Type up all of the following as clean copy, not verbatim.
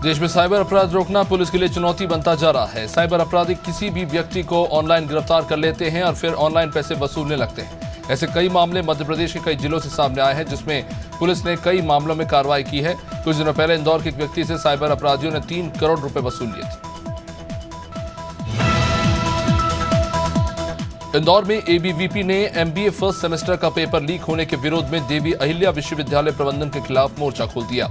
देश में साइबर अपराध रोकना पुलिस के लिए चुनौती बनता जा रहा है। साइबर अपराधी किसी भी व्यक्ति को ऑनलाइन गिरफ्तार कर लेते हैं और फिर ऑनलाइन पैसे वसूलने लगते हैं। ऐसे कई मामले मध्य प्रदेश के कई जिलों से सामने आए हैं, जिसमें पुलिस ने कई मामलों में कार्रवाई की है। कुछ दिनों पहले इंदौर के एक व्यक्ति से साइबर अपराधियों ने 3 करोड़ रुपए वसूल लिए थे। इंदौर में एबीवीपी ने एमबीए फर्स्ट सेमेस्टर का पेपर लीक होने के विरोध में देवी अहिल्या विश्वविद्यालय प्रबंधन के खिलाफ मोर्चा खोल दिया।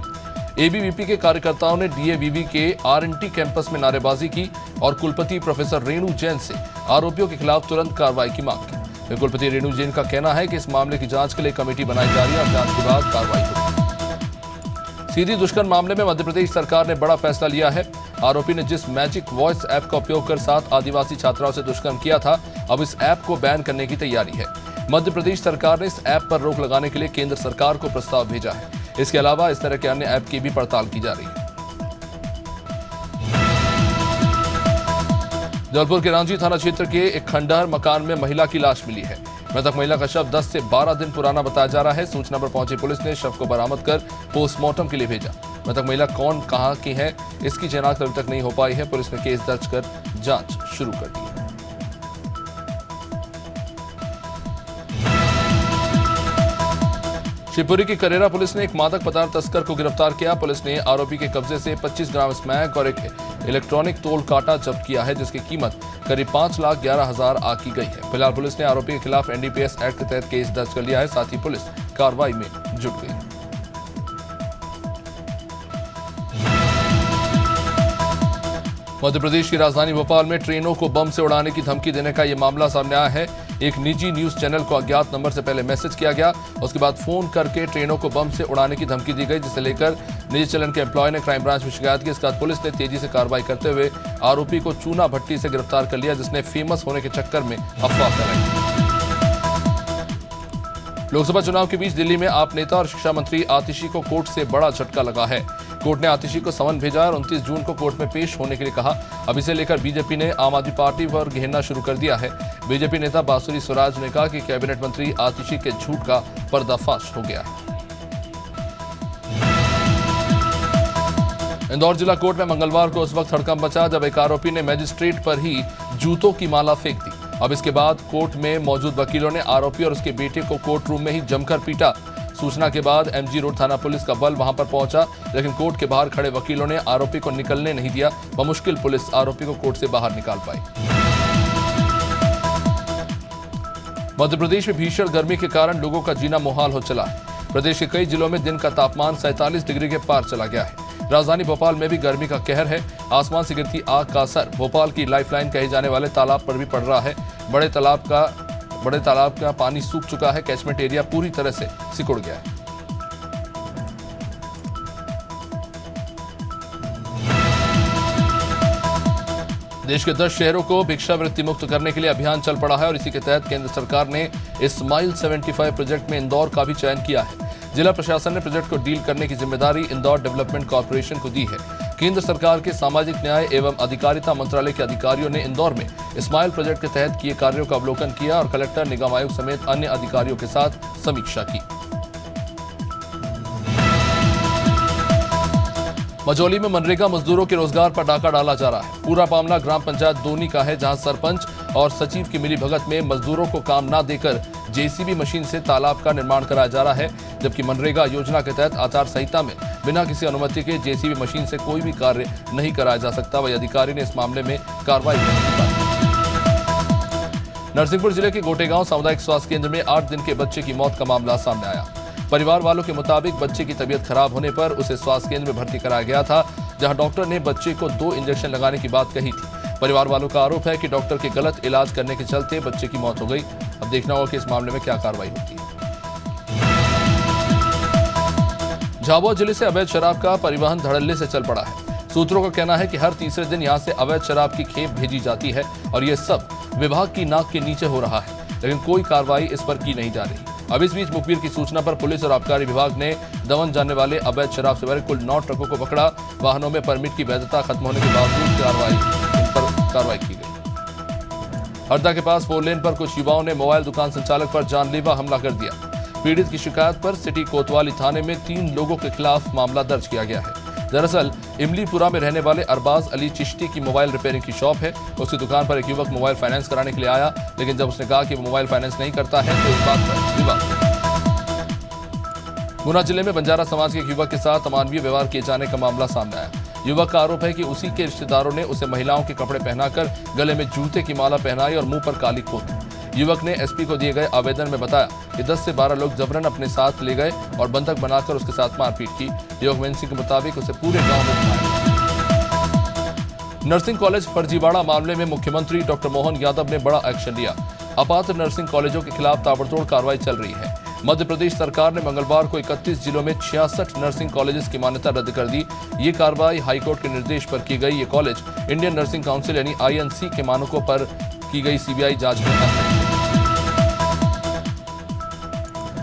एबीवीपी के कार्यकर्ताओं ने डीएवीवी के आरएनटी कैंपस में नारेबाजी की और कुलपति प्रोफेसर रेणु जैन से आरोपियों के खिलाफ तुरंत कार्रवाई की मांग की। कुलपति रेणु जैन का कहना है कि इस मामले की जांच के लिए कमेटी बनाई जा रही है और जांच के बाद कार्रवाई होगी। सीधी दुष्कर्म मामले में मध्य प्रदेश सरकार ने बड़ा फैसला लिया है। आरोपी ने जिस मैजिक वॉइस ऐप का उपयोग कर 7 आदिवासी छात्राओं से दुष्कर्म किया था, अब इस ऐप को बैन करने की तैयारी है। मध्य प्रदेश सरकार ने इस ऐप पर रोक लगाने के लिए केंद्र सरकार को प्रस्ताव भेजा है। इसके अलावा इस तरह के अन्य ऐप की भी पड़ताल की जा रही है। जबलपुर के रांची थाना क्षेत्र के एक खंडहर मकान में महिला की लाश मिली है। मृतक महिला का शव 10 से 12 दिन पुराना बताया जा रहा है। सूचना पर पहुंची पुलिस ने शव को बरामद कर पोस्टमार्टम के लिए भेजा। मृतक महिला कौन, कहां की है, इसकी शिनाख्त अभी तक नहीं हो पाई है। पुलिस ने केस दर्ज कर जांच शुरू कर दी है। शिवपुरी की करेरा पुलिस ने एक मादक पदार्थ तस्कर को गिरफ्तार किया। पुलिस ने आरोपी के कब्जे से 25 ग्राम स्मैक और एक इलेक्ट्रॉनिक तोल कांटा जब्त किया है, जिसकी कीमत करीब 5,11,000 आकी गई है। फिलहाल पुलिस ने आरोपी के खिलाफ एनडीपीएस एक्ट के तहत केस दर्ज कर लिया है। साथ ही पुलिस कार्रवाई में जुट गई। मध्य प्रदेश की राजधानी भोपाल में ट्रेनों को बम से उड़ाने की धमकी देने का यह मामला सामने आया है। एक निजी न्यूज चैनल को अज्ञात नंबर से पहले मैसेज किया गया, उसके बाद फोन करके ट्रेनों को बम से उड़ाने की धमकी दी गई, जिसे लेकर निजी चैनल के एम्प्लॉय ने क्राइम ब्रांच में शिकायत की। इसके बाद पुलिस ने तेजी से कार्रवाई करते हुए आरोपी को चूना भट्टी से गिरफ्तार कर लिया, जिसने फेमस होने के चक्कर में अफवाह फैलाई। लोकसभा चुनाव के बीच दिल्ली में आप नेता और शिक्षा मंत्री आतिशी को कोर्ट से बड़ा झटका लगा है। कोर्ट ने आतिशी को समन भेजा और 29 जून को कोर्ट में पेश होने के लिए कहा। अब इसे लेकर बीजेपी ने आम आदमी पार्टी पर घेरना शुरू कर दिया है। बीजेपी नेता बांसुरी स्वराज ने कहा कि कैबिनेट मंत्री आतिशी के झूठ का पर्दाफाश हो गया है। इंदौर जिला कोर्ट में मंगलवार को उस वक्त हड़कंप मचा जब एक आरोपी ने मजिस्ट्रेट पर ही जूतों की माला फेंक दी। अब इसके बाद कोर्ट में मौजूद वकीलों ने आरोपी और उसके बेटे को कोर्ट रूम में ही जमकर पीटा। सूचना के बाद एमजी रोड थाना पुलिस का बल वहां पर पहुंचा, लेकिन कोर्ट के बाहर खड़े वकीलों ने आरोपी को निकलने नहीं दिया। बमुश्किल पुलिस आरोपी को कोर्ट से बाहर निकाल पाई। मध्य प्रदेश में भीषण गर्मी के कारण लोगों का जीना मुहाल हो चला है। प्रदेश के कई जिलों में दिन का तापमान 47 डिग्री के पार चला गया है। राजधानी भोपाल में भी गर्मी का कहर है। आसमान से गिरती आग का असर भोपाल की लाइफलाइन कहे जाने वाले तालाब पर भी पड़ रहा है। बड़े तालाब का पानी सूख चुका है। कैचमेंट एरिया पूरी तरह से सिकुड़ गया है। देश के 10 शहरों को भिक्षावृत्ति मुक्त करने के लिए अभियान चल पड़ा है और इसी के तहत केंद्र सरकार ने स्माइल 75 प्रोजेक्ट में इंदौर का भी चयन किया है। जिला प्रशासन ने प्रोजेक्ट को डील करने की जिम्मेदारी इंदौर डेवलपमेंट कॉर्पोरेशन को दी है। केंद्र सरकार के सामाजिक न्याय एवं अधिकारिता मंत्रालय के अधिकारियों ने इंदौर में स्माइल प्रोजेक्ट के तहत किए कार्यों का अवलोकन किया और कलेक्टर, निगम आयुक्त समेत अन्य अधिकारियों के साथ समीक्षा की। मझौली में मनरेगा मजदूरों के रोजगार पर डाका डाला जा रहा है। पूरा मामला ग्राम पंचायत दोनी का है, जहां सरपंच और सचिव की मिलीभगत में मजदूरों को काम न देकर जेसीबी मशीन से तालाब का निर्माण कराया जा रहा है, जबकि मनरेगा योजना के तहत आचार संहिता में बिना किसी अनुमति के जेसीबी मशीन से कोई भी कार्य नहीं कराया जा सकता। वही अधिकारी ने इस मामले में कार्रवाई करने की बात की। नरसिंहपुर जिले के गोटेगांव सामुदायिक स्वास्थ्य केंद्र में 8 दिन के बच्चे की मौत का मामला सामने आया। परिवार वालों के मुताबिक बच्चे की तबीयत खराब होने पर उसे स्वास्थ्य केंद्र में भर्ती कराया गया था, जहां डॉक्टर ने बच्चे को 2 इंजेक्शन लगाने की बात कही थी। परिवार वालों का आरोप है कि डॉक्टर के गलत इलाज करने के चलते बच्चे की मौत हो गई। अब देखना होगा कि इस मामले में क्या कार्रवाई होती है। झाबुआ जिले से अवैध शराब का परिवहन धड़ल्ले से चल पड़ा है। सूत्रों का कहना है कि हर तीसरे दिन यहां से अवैध शराब की खेप भेजी जाती है और ये सब विभाग की नाक के नीचे हो रहा है, लेकिन कोई कार्रवाई इस पर की नहीं जा रही। अब इस बीच मुखबिर की सूचना पर पुलिस और आबकारी विभाग ने दमन जानने वाले अवैध शराब से भरे कुल 9 ट्रकों को पकड़ा। वाहनों में परमिट की वैधता खत्म होने के बावजूद कार्रवाई की गई। हरदा के पास 4 लेन पर कुछ युवाओं ने मोबाइल दुकान संचालक पर जानलेवा हमला कर दिया। पीड़ित की शिकायत पर सिटी कोतवाली थाने में 3 लोगों के खिलाफ मामला दर्ज किया गया है। दरअसल इमलीपुरा में रहने वाले अरबाज अली चिश्ती की मोबाइल रिपेयरिंग की शॉप है। उसकी दुकान पर एक युवक मोबाइल फाइनेंस कराने के लिए आया, लेकिन जब उसने कहा कि वो मोबाइल फाइनेंस नहीं करता है तो इस बात पर विवाद। गुना जिले में बंजारा समाज के एक युवक के साथ अमानवीय व्यवहार किए जाने का मामला सामने आया। युवक का आरोप है कि उसी के रिश्तेदारों ने उसे महिलाओं के कपड़े पहनाकर गले में जूते की माला पहनाई और मुंह पर काली पोती। युवक ने एसपी को दिए गए आवेदन में बताया कि 10 से 12 लोग जबरन अपने साथ ले गए और बंधक बनाकर उसके साथ मारपीट की। युवक मेन सिंह के मुताबिक उसे पूरे गांव में घुमाया। नर्सिंग कॉलेज फर्जीवाड़ा मामले में मुख्यमंत्री डॉक्टर मोहन यादव ने बड़ा एक्शन लिया। अपात्र नर्सिंग कॉलेजों के खिलाफ ताबड़तोड़ कार्रवाई चल रही है। मध्य प्रदेश सरकार ने मंगलवार को 31 जिलों में 66 नर्सिंग कॉलेजेस की मान्यता रद्द कर दी। ये कार्रवाई हाईकोर्ट के निर्देश पर की गई। ये कॉलेज इंडियन नर्सिंग काउंसिल यानी INC के मानकों पर की गई CBI जांच में है।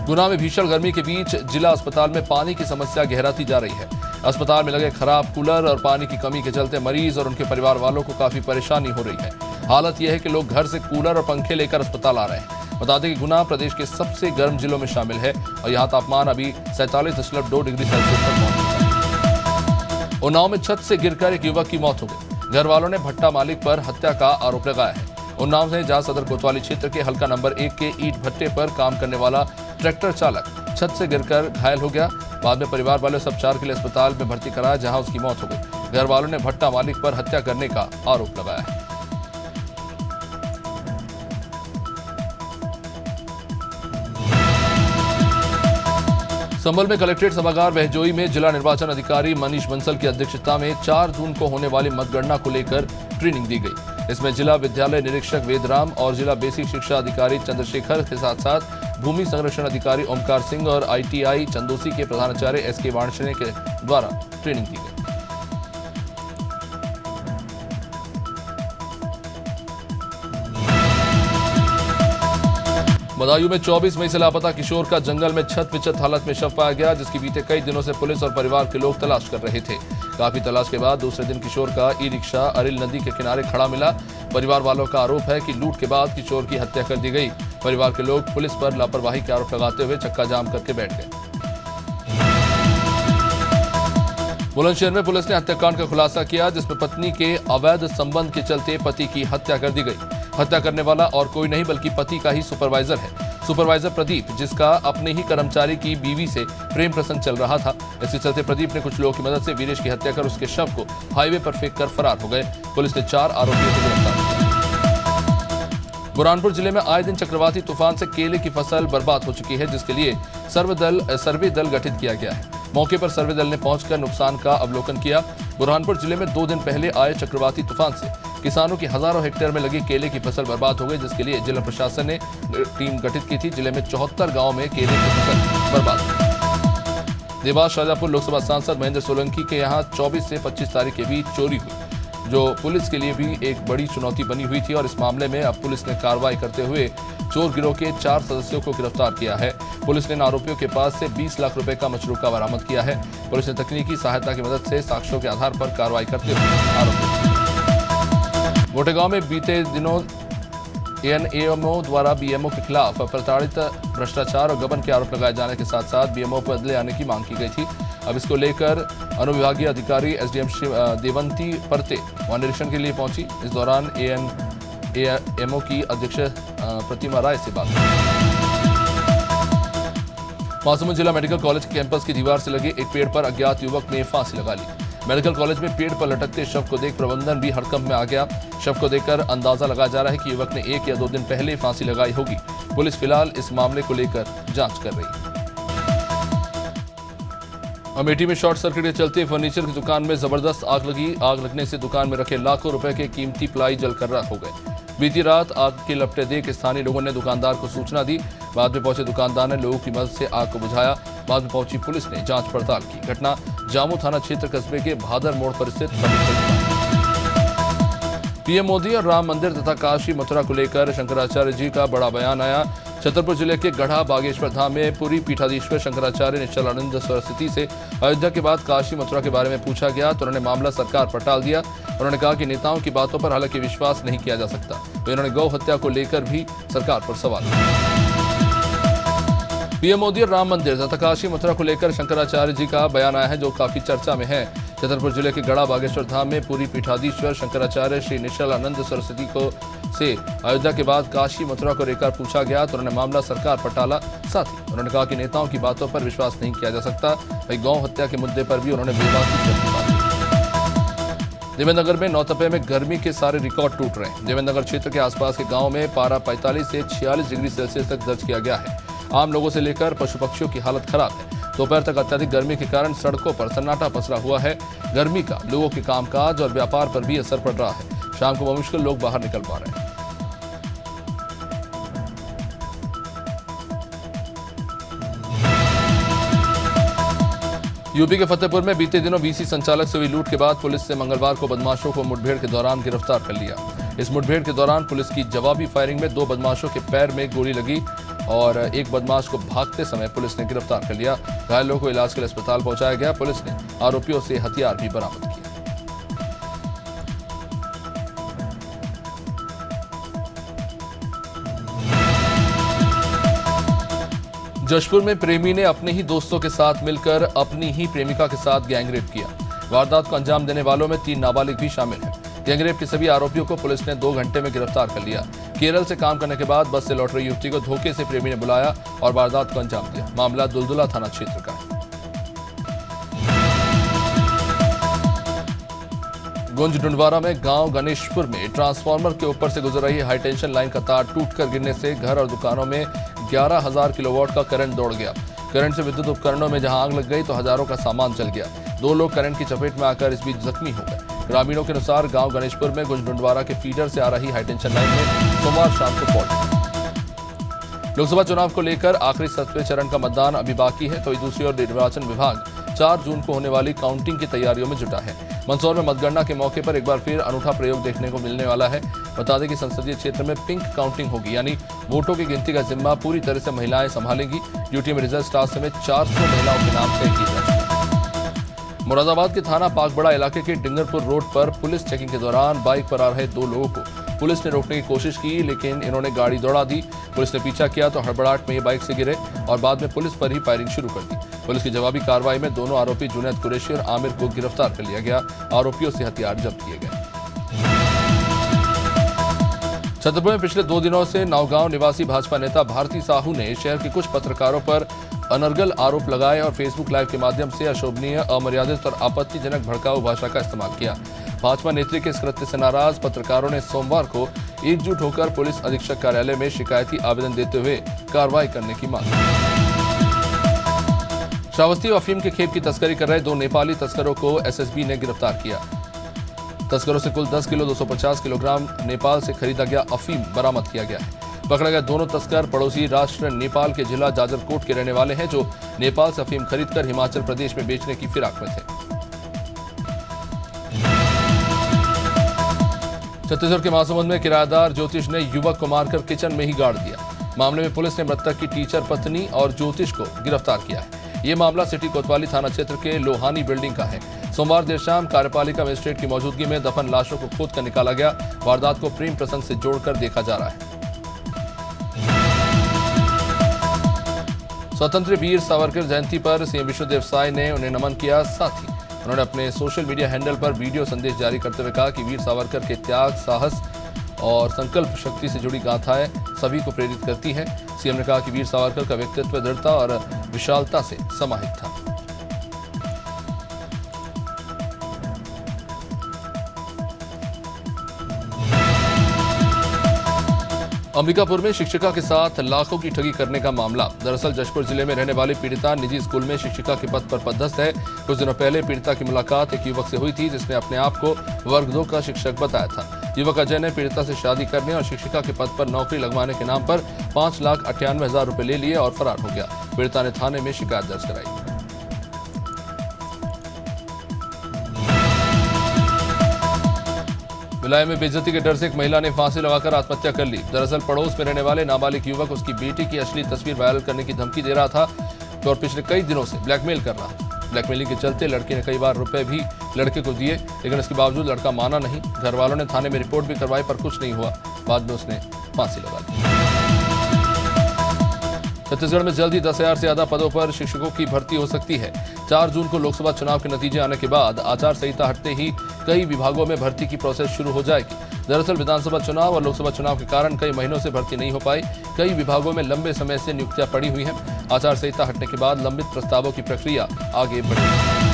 गुना में भीषण गर्मी के बीच जिला अस्पताल में पानी की समस्या गहराती जा रही है। अस्पताल में लगे खराब कूलर और पानी की कमी के चलते मरीज और उनके परिवार वालों को काफी परेशानी हो रही है। हालत यह है कि लोग घर से कूलर और पंखे लेकर अस्पताल आ रहे हैं। बता दें कि गुना प्रदेश के सबसे गर्म जिलों में शामिल है और यहाँ तापमान अभी 47.2 डिग्री सेल्सियस पर पहुंच है। उन्नाव में छत से गिरकर एक युवक की मौत हो गई। घर वालों ने भट्टा मालिक पर हत्या का आरोप लगाया है। उन्नाव में जहां सदर कोतवाली क्षेत्र के हल्का नंबर 1 के ईंट भट्टे पर काम करने वाला ट्रैक्टर चालक छत से गिरकर घायल हो गया। बाद में परिवार वाले उसे उपचार के लिए अस्पताल में भर्ती कराया, जहां उसकी मौत हो गई। घर वालों ने भट्टा मालिक पर हत्या करने का आरोप लगाया है। संभल में कलेक्ट्रेट सभागार बहजोई में जिला निर्वाचन अधिकारी मनीष बंसल की अध्यक्षता में 4 जून को होने वाली मतगणना को लेकर ट्रेनिंग दी गई। इसमें जिला विद्यालय निरीक्षक वेदराम और जिला बेसिक शिक्षा अधिकारी चंद्रशेखर के साथ साथ भूमि संरक्षण अधिकारी ओमकार सिंह और ITI चंदोसी के प्रधानाचार्य SK वाणशने के द्वारा ट्रेनिंग दी गई। बदायूं में 24 मई से लापता किशोर का जंगल में छत विचत हालत में शव पाया गया, जिसकी बीते कई दिनों से पुलिस और परिवार के लोग तलाश कर रहे थे। काफी तलाश के बाद दूसरे दिन किशोर का ई-रिक्शा अरिल नदी के किनारे खड़ा मिला। परिवार वालों का आरोप है कि लूट के बाद किशोर की हत्या कर दी गई। परिवार के लोग पुलिस पर लापरवाही के आरोप लगाते हुए चक्का जाम करके बैठ गए। बुलंदशहर में पुलिस ने हत्याकांड का खुलासा किया, जिसमें पत्नी के अवैध संबंध के चलते पति की हत्या कर दी गई। हत्या करने वाला और कोई नहीं बल्कि पति का ही सुपरवाइजर है। सुपरवाइजर प्रदीप, जिसका अपने ही कर्मचारी की बीवी से प्रेम प्रसंग चल रहा था। इसके चलते प्रदीप ने कुछ लोगों की मदद से वीरेश की हत्या कर उसके शव को हाईवे पर फेंक कर फरार हो गए। पुलिस ने 4 आरोपियों को गिरफ्तार किया। बुरहानपुर जिले में आए दिन चक्रवाती तूफान से केले की फसल बर्बाद हो चुकी है, जिसके लिए सर्वे दल गठित किया गया है। मौके पर सर्वे दल ने पहुंचकर नुकसान का अवलोकन किया। बुरहानपुर जिले में 2 दिन पहले आए चक्रवाती तूफान से किसानों की हजारों हेक्टेयर में लगी केले की फसल बर्बाद हो गई, जिसके लिए जिला प्रशासन ने टीम गठित की थी। जिले में 74 गांव में केले की फसल बर्बाद हुई। देवास शाहजहांपुर लोकसभा सांसद महेंद्र सोलंकी के यहां 24 से 25 तारीख के बीच चोरी हुई, जो पुलिस के लिए भी एक बड़ी चुनौती बनी हुई थी। और इस मामले में अब पुलिस ने कार्रवाई करते हुए चोर गिरोह के 4 सदस्यों को गिरफ्तार किया है। पुलिस ने इन आरोपियों के पास से 20 लाख रुपए का मशरूका बरामद किया है। पुलिस ने तकनीकी सहायता की मदद से साक्ष्यों के आधार पर कार्रवाई करते हुए आरोपियों। गोटेगांव में बीते दिनों ANAMO द्वारा BMO के खिलाफ प्रताड़ित भ्रष्टाचार और गबन के आरोप लगाए जाने के साथ साथ BMO पर बदले आने की मांग की गई थी। अब इसको लेकर अनुविभागीय अधिकारी SDM देवंती परते वहां निरीक्षण के लिए पहुंची। इस दौरान ANAMO की अध्यक्ष प्रतिमा राय से बात की। महासमुंद जिला मेडिकल कॉलेज के कैंपस की दीवार से लगे एक पेड़ पर अज्ञात युवक ने फांसी लगा ली। मेडिकल कॉलेज में पेड़ पर लटकते शव को देख प्रबंधन भी हड़कंप में आ गया। शव को देखकर अंदाजा लगाया जा रहा है कि युवक ने 1 या 2 दिन पहले फांसी लगाई होगी। पुलिस फिलहाल इस मामले को लेकर जांच कर रही है। अमेठी में शॉर्ट सर्किट के चलते फर्नीचर की दुकान में जबरदस्त आग लगी। आग लगने से दुकान में रखे लाखों रुपए के कीमती प्लाई जलकर राख हो गए। बीती रात आग के लपटे देख स्थानीय लोगों ने दुकानदार को सूचना दी। बाद में पहुंचे दुकानदार ने लोगों की मदद से आग को बुझाया। बाद में पहुंची पुलिस ने जांच पड़ताल की। घटना जामू थाना क्षेत्र कस्बे के भादर मोड़ पर स्थित पीएम मोदी और राम मंदिर तथा काशी मथुरा को लेकर शंकराचार्य जी का बड़ा बयान आया। छतरपुर जिले के गढ़ा बागेश्वर धाम में पूरी पीठाधीश्वर शंकराचार्य निश्चलानंद सरस्वती से अयोध्या के बाद काशी मथुरा के बारे में पूछा गया तो उन्होंने मामला सरकार पर टाल दिया। उन्होंने कहा कि नेताओं की बातों पर हालांकि विश्वास नहीं किया जा सकता। तो इन्होंने गौ हत्या को लेकर भी सरकार पर सवाल पीएम मोदी और राम मंदिर तथा काशी मथुरा को लेकर शंकराचार्य जी का बयान आया है, जो काफी चर्चा में है। छतरपुर जिले के गढ़ा बागेश्वर धाम में पूरी पीठाधीश्वर शंकराचार्य श्री निश्चलानंद सरस्वती को से अयोध्या के बाद काशी मथुरा को लेकर पूछा गया तो उन्होंने मामला सरकार पर टाला। साथ ही उन्होंने कहा कि नेताओं की बातों पर विश्वास नहीं किया जा सकता। वहीं गौ हत्या के मुद्दे पर भी उन्होंने बेबाकी से अपनी बात की। देवेंद्रनगर में नौतपे में गर्मी के सारे रिकॉर्ड टूट रहे हैं। देवेंद्रनगर क्षेत्र के आसपास के गांव में पारा 45 से 46 डिग्री सेल्सियस तक दर्ज किया गया है। आम लोगों से लेकर पशु पक्षियों की हालत खराब है। दोपहर तक अत्यधिक गर्मी के कारण सड़कों पर सन्नाटा पसरा हुआ है। गर्मी का लोगों के कामकाज और व्यापार पर भी असर पड़ रहा है। शाम को मुश्किल लोग बाहर निकल पा रहे हैं। यूपी के फतेहपुर में बीते दिनों बीसी संचालक से हुई लूट के बाद पुलिस ने मंगलवार को बदमाशों को मुठभेड़ के दौरान गिरफ्तार कर लिया। इस मुठभेड़ के दौरान पुलिस की जवाबी फायरिंग में 2 बदमाशों के पैर में गोली लगी और एक बदमाश को भागते समय पुलिस ने गिरफ्तार कर लिया। घायलों को इलाज के लिए अस्पताल पहुंचाया गया। पुलिस ने आरोपियों से हथियार भी बरामद किए। जशपुर में प्रेमी ने अपने ही दोस्तों के साथ मिलकर अपनी ही प्रेमिका के साथ गैंगरेप किया। वारदात को अंजाम देने वालों में 3 नाबालिग भी शामिल हैं। गैंगरेप के सभी आरोपियों को पुलिस ने 2 घंटे में गिरफ्तार कर लिया। केरल से काम करने के बाद बस से लौट रही युवती को धोखे से प्रेमी ने बुलाया और वारदात को अंजाम दिया। मामला दुलदुला थाना क्षेत्र का है। गुंज डुंडवारा में गांव गणेशपुर में ट्रांसफार्मर के ऊपर से गुजर रही हाईटेंशन लाइन का तार टूटकर गिरने से घर और दुकानों में 11,000 किलोवाट का करंट दौड़ गया। करंट से विद्युत उपकरणों में जहां आग लग गई तो हजारों का सामान जल गया। 2 लोग करंट की चपेट में आकर इस बीच जख्मी हो गए। ग्रामीणों के अनुसार गांव गणेशपुर में गुंज डुंडवारा के फीडर से आ रही हाईटेंशन लाइन में सोमवार शाम को फॉल्ट। लोकसभा चुनाव को लेकर आखिरी 7वें चरण का मतदान अभी बाकी है, तो दूसरी ओर निर्वाचन विभाग 4 जून को होने वाली काउंटिंग की तैयारियों में जुटा है। मंदसौर में मतगणना के मौके पर एक बार फिर अनूठा प्रयोग देखने को मिलने वाला है। बता दें कि संसदीय क्षेत्र में पिंक काउंटिंग होगी, यानी वोटों की गिनती का जिम्मा पूरी तरह से महिलाएं संभालेंगी। ड्यूटी में रिजर्व स्टाफ समेत 400 महिलाओं के नाम तय किए जा चुके हैं। मुरादाबाद के थाना पाकबड़ा इलाके के डिंगरपुर रोड पर पुलिस चेकिंग के दौरान बाइक पर आ रहे 2 लोगों को पुलिस ने रोकने की कोशिश की, लेकिन इन्होंने गाड़ी दौड़ा दी। पुलिस ने पीछा किया तो हड़बड़ाहट में ये बाइक से गिरे और बाद में पुलिस पर ही फायरिंग शुरू कर दी। पुलिस की जवाबी कार्रवाई में दोनों आरोपी जुनैद कुरैशी और आमिर को गिरफ्तार कर लिया गया। आरोपियों से हथियार जब्त किए गए। छतरपुर में पिछले 2 दिनों से नौगांव निवासी भाजपा नेता भारती साहू ने शहर के कुछ पत्रकारों पर अनर्गल आरोप लगाए और फेसबुक लाइव के माध्यम से अशोभनीय, अमर्यादित और आपत्तिजनक भड़काऊ भाषा का इस्तेमाल किया। भाजपा नेत्री के इस कृत्य से नाराज पत्रकारों ने सोमवार को एकजुट होकर पुलिस अधीक्षक कार्यालय में शिकायती आवेदन देते हुए कार्रवाई करने की मांग की। श्रावस्ती अफीम के खेप की तस्करी कर रहे 2 नेपाली तस्करों को एसएसबी ने गिरफ्तार किया। तस्करों से कुल 10 किलो 250 किलोग्राम नेपाल से खरीदा गया अफीम बरामद किया गया है। पकड़े गए दोनों तस्कर पड़ोसी राष्ट्र नेपाल के जिला जाजरकोट के रहने वाले हैं, जो नेपाल से अफीम खरीदकर हिमाचल प्रदेश में बेचने की फिराक में थे। छत्तीसगढ़ के महासमुंद में किराएदार ज्योतिष ने युवक को मारकर किचन में ही गाड़ दिया। मामले में पुलिस ने मृतक की टीचर पत्नी और ज्योतिष को गिरफ्तार किया है। ये मामला सिटी कोतवाली थाना क्षेत्र के लोहानी बिल्डिंग का है। सोमवार देर शाम कार्यपालिका मजिस्ट्रेट की मौजूदगी में दफन लाशों को खोदकर निकाला गया। वारदात को प्रेम प्रसंग से जोड़कर देखा जा रहा है। स्वतंत्र वीर सावरकर जयंती पर सीएम विष्णुदेव साय ने उन्हें नमन किया। साथ ही उन्होंने अपने सोशल मीडिया हैंडल पर वीडियो संदेश जारी करते हुए कहा कि वीर सावरकर के त्याग, साहस और संकल्प शक्ति से जुड़ी गाथाएं सभी को प्रेरित करती हैं। सीएम ने कहा कि वीर सावरकर का व्यक्तित्व दृढ़ता और विशालता से समाहित था। अंबिकापुर में शिक्षिका के साथ लाखों की ठगी करने का मामला। दरअसल जशपुर जिले में रहने वाली पीड़िता निजी स्कूल में शिक्षिका के पद पर पदस्थ है। कुछ दिनों पहले पीड़िता की मुलाकात एक युवक से हुई थी, जिसने अपने आप को वर्ग 2 का शिक्षक बताया था। युवक अजय ने पीड़िता से शादी करने और शिक्षिका के पद पर नौकरी लगवाने के नाम पर 5,98,000 रुपए ले लिए और फरार हो गया। पीड़िता ने थाने में शिकायत दर्ज कराई। भिलाई में बेइज्जती के डर से एक महिला ने फांसी लगाकर आत्महत्या कर ली। दरअसल पड़ोस में रहने वाले नाबालिग युवक उसकी बेटी की अश्लील तस्वीर वायरल करने की धमकी दे रहा था और पिछले कई दिनों से ब्लैकमेल कर रहा था। ब्लैकमेलिंग के चलते लड़के ने कई बार रुपए भी लड़के को दिए, लेकिन इसके बावजूद लड़का माना नहीं। घर वालों ने थाने में रिपोर्ट भी करवाई पर कुछ नहीं हुआ। बाद में उसने फांसी लगा ली। छत्तीसगढ़ में जल्द ही 10,000 से ज्यादा पदों पर शिक्षकों की भर्ती हो सकती है। 4 जून को लोकसभा चुनाव के नतीजे आने के बाद आचार संहिता हटते ही कई विभागों में भर्ती की प्रोसेस शुरू हो जाएगी। दरअसल विधानसभा चुनाव और लोकसभा चुनाव के कारण कई महीनों से भर्ती नहीं हो पाई। कई विभागों में लंबे समय से नियुक्तियां पड़ी हुई हैं। आचार संहिता हटने के बाद लंबित प्रस्तावों की प्रक्रिया आगे बढ़ेगी।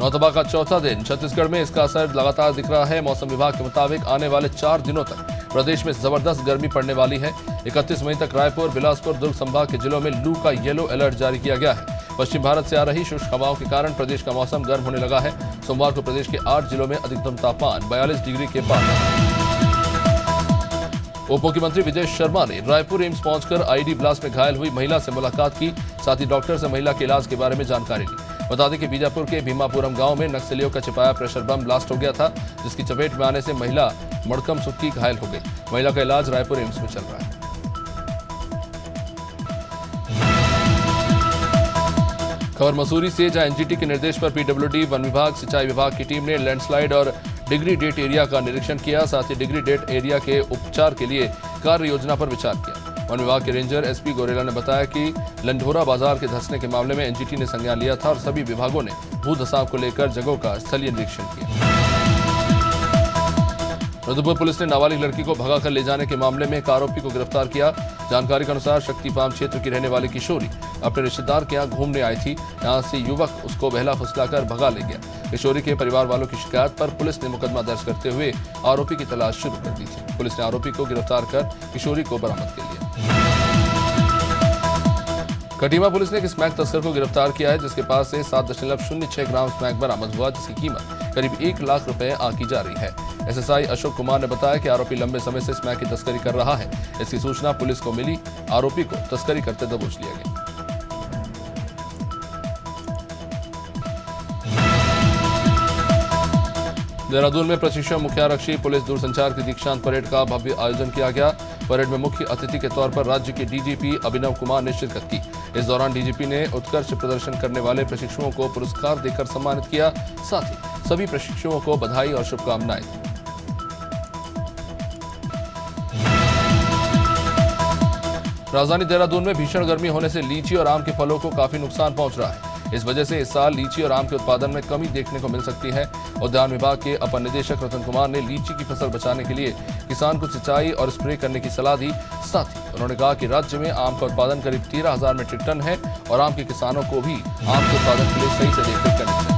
नौतपा का चौथा दिन छत्तीसगढ़ में इसका असर लगातार दिख रहा है। मौसम विभाग के मुताबिक आने वाले 4 दिनों तक प्रदेश में जबरदस्त गर्मी पड़ने वाली है। 31 मई तक रायपुर, बिलासपुर, दुर्ग संभाग के जिलों में लू का येलो अलर्ट जारी किया गया है। पश्चिम भारत से आ रही शुष्क हवाओं के कारण प्रदेश का मौसम गर्म होने लगा है। सोमवार को प्रदेश के 8 जिलों में अधिकतम तापमान 42 डिग्री के पार रहा। उप मुख्यमंत्री विजय शर्मा ने रायपुर एम्स पहुंचकर आईडी ब्लास्ट में घायल हुई महिला से मुलाकात की। साथ ही डॉक्टर से महिला के इलाज के बारे में जानकारी ली। बता दें कि बीजापुर के भीमापुरम गांव में नक्सलियों का छिपाया प्रेशर बम ब्लास्ट हो गया था, जिसकी चपेट में आने से महिला मड़कम सुक्की घायल हो गई। महिला का इलाज रायपुर एम्स में चल रहा है। खबर मसूरी से, जहां एनजीटी के निर्देश पर पीडब्ल्यूडी, वन विभाग, सिंचाई विभाग की टीम ने लैंडस्लाइड और डिग्री डेट एरिया का निरीक्षण किया। साथ ही डिग्री डेट एरिया के उपचार के लिए कार्य योजना पर विचार किया। वन विभाग के रेंजर एसपी गोरेला ने बताया कि लंढोरा बाजार के धंसने के मामले में एनजीटी ने संज्ञान लिया था और सभी विभागों ने भू धसाव को लेकर जगहों का स्थलीय निरीक्षण किया। रुद्रपुर पुलिस ने नाबालिग लड़की को भगाकर ले जाने के मामले में एक आरोपी को गिरफ्तार किया। जानकारी के अनुसार शक्ति फार्म क्षेत्र की रहने वाली किशोरी अपने रिश्तेदार के यहाँ घूमने आई थी। यहाँ से युवक उसको बहला फुसलाकर भगा ले गया। किशोरी के परिवार वालों की शिकायत पर पुलिस ने मुकदमा दर्ज करते हुए आरोपी की तलाश शुरू कर दी थी। पुलिस ने आरोपी को गिरफ्तार कर किशोरी को बरामद कर लिया। कटीमा पुलिस ने एक स्मैक तस्कर को गिरफ्तार किया है, जिसके पास से 7.06 ग्राम स्मैक बरामद हुआ, जिसकी कीमत करीब 1 लाख रुपए आंकी जा रही है। एसएसआई अशोक कुमार ने बताया कि आरोपी लंबे समय से स्मैक की तस्करी कर रहा है। इसकी सूचना पुलिस को मिली। आरोपी को तस्करी करते दबोच लिया गया। देहरादून में प्रशिक्षण मुख्य आरक्षी पुलिस दूरसंचार की दीक्षांत परेड का भव्य आयोजन किया गया। परेड में मुख्य अतिथि के तौर पर राज्य के डीजीपी अभिनव कुमार ने शिरकत की। इस दौरान डीजीपी ने उत्कृष्ट प्रदर्शन करने वाले प्रशिक्षुओं को पुरस्कार देकर सम्मानित किया। साथ ही सभी प्रशिक्षुओं को बधाई और शुभकामनाएं दी। राजधानी देहरादून में भीषण गर्मी होने से लीची और आम के फलों को काफी नुकसान पहुंच रहा है। इस वजह से इस साल लीची और आम के उत्पादन में कमी देखने को मिल सकती है। उद्यान विभाग के अपर निदेशक रतन कुमार ने लीची की फसल बचाने के लिए किसान को सिंचाई और स्प्रे करने की सलाह दी। साथ ही उन्होंने कहा कि राज्य में आम का उत्पादन करीब 13,000 मीट्रिक टन है और आम के किसानों को भी आम के उत्पादन के लिए सही से देखरेख करनी चाहिए।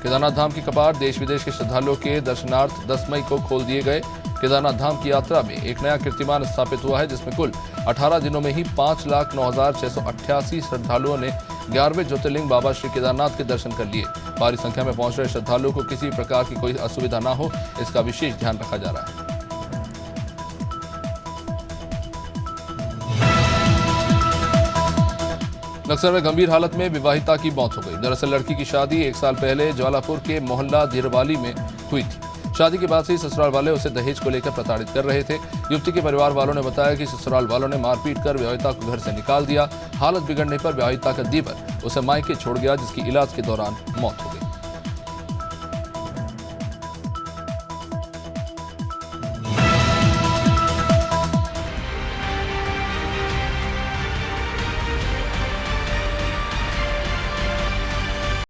केदारनाथ धाम की कपाट देश विदेश के श्रद्धालुओं के दर्शनार्थ 10 मई को खोल दिए गए। केदारनाथ धाम की यात्रा में एक नया कीर्तिमान स्थापित हुआ है, जिसमें कुल 18 दिनों में ही 5,09,688 श्रद्धालुओं ने 11वें ज्योतिर्लिंग बाबा श्री केदारनाथ के दर्शन कर लिए। भारी संख्या में पहुंच रहे श्रद्धालुओं को किसी प्रकार की कोई असुविधा न हो, इसका विशेष ध्यान रखा जा रहा है। नक्सल में गंभीर हालत में विवाहिता की मौत हो गई। दरअसल लड़की की शादी 1 साल पहले ज्वालापुर के मोहल्ला धीरवाली में हुई थी। शादी के बाद से ससुराल वाले उसे दहेज को लेकर प्रताड़ित कर रहे थे। युवती के परिवार वालों ने बताया कि ससुराल वालों ने मारपीट कर विवाहिता को घर से निकाल दिया। हालत बिगड़ने पर विवाहिता का देवर उसे मायके छोड़ गया, जिसकी इलाज के दौरान मौत हो गई।